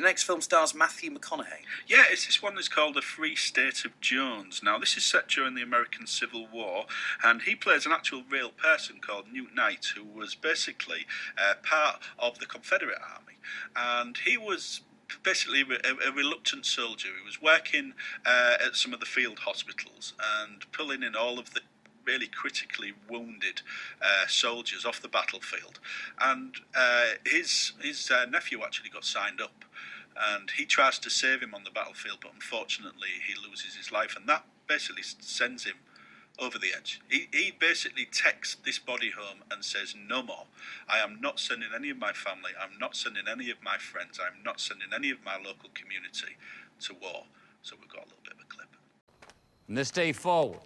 The next film stars Matthew McConaughey. Yeah, it's this one that's called The Free State of Jones. Now, this is set during the American Civil War, and he plays an actual real person called Newt Knight, who was basically part of the Confederate Army. And he was basically a reluctant soldier. He was working at some of the field hospitals and pulling in all of the really critically wounded soldiers off the battlefield, and his nephew actually got signed up, and he tries to save him on the battlefield, but unfortunately he loses his life, and that basically sends him over the edge. He basically takes this body home and says, no more. I am not sending any of my family, I'm not sending any of my friends, I'm not sending any of my local community to war. So we've got a little bit of a clip. From this day forward,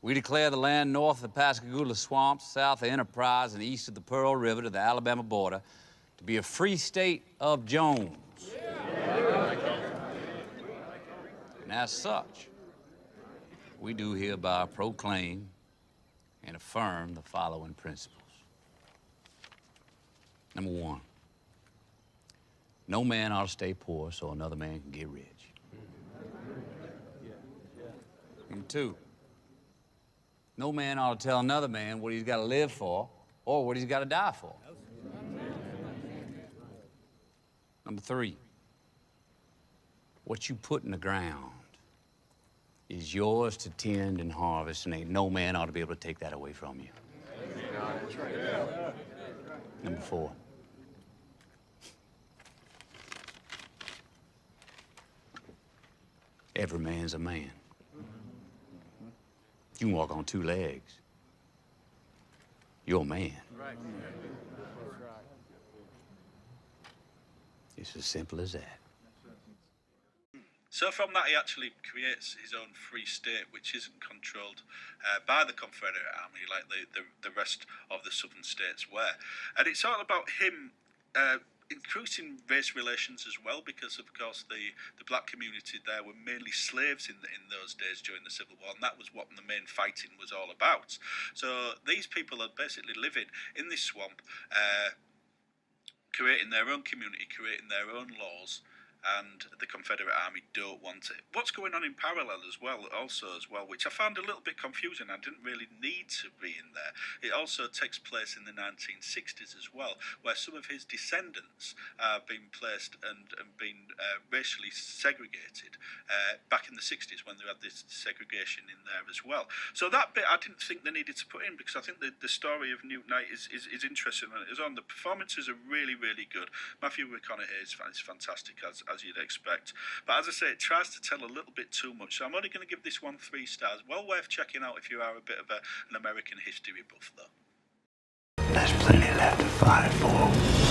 we declare the land north of the Pascagoula Swamps, south of Enterprise, and east of the Pearl River to the Alabama border to be a free state of Jones. And as such, we do hereby proclaim and affirm the following principles. Number one, no man ought to stay poor so another man can get rich. Number two, no man ought to tell another man what he's got to live for or what he's got to die for. Number three, what you put in the ground is yours to tend and harvest, and ain't no man ought to be able to take that away from you. Number four, every man's a man. You can walk on two legs. You're a man. Right. It's as simple as that. So from that, he actually creates his own free state, which isn't controlled by the Confederate Army like the rest of the southern states were. And it's all about him increasing race relations as well, because of course the black community there were mainly slaves in those days during the Civil War, and that was what the main fighting was all about. So these people are basically living in this swamp, creating their own community, creating their own laws, and the Confederate Army don't want it. What's going on in parallel as well, which I found a little bit confusing. I didn't really need to be in there. It also takes place in the 1960s as well, where some of his descendants are being placed and being racially segregated back in the 60s, when they had this segregation in there as well. So that bit I didn't think they needed to put in, because I think the story of Newt Knight is interesting, and it is on. The performances are really, really good. Matthew McConaughey is fantastic, as you'd expect. But as I say, it tries to tell a little bit too much. So I'm only going to give this one 3 stars. Well worth checking out if you are a bit of an American history buff, though. There's plenty left to fight for.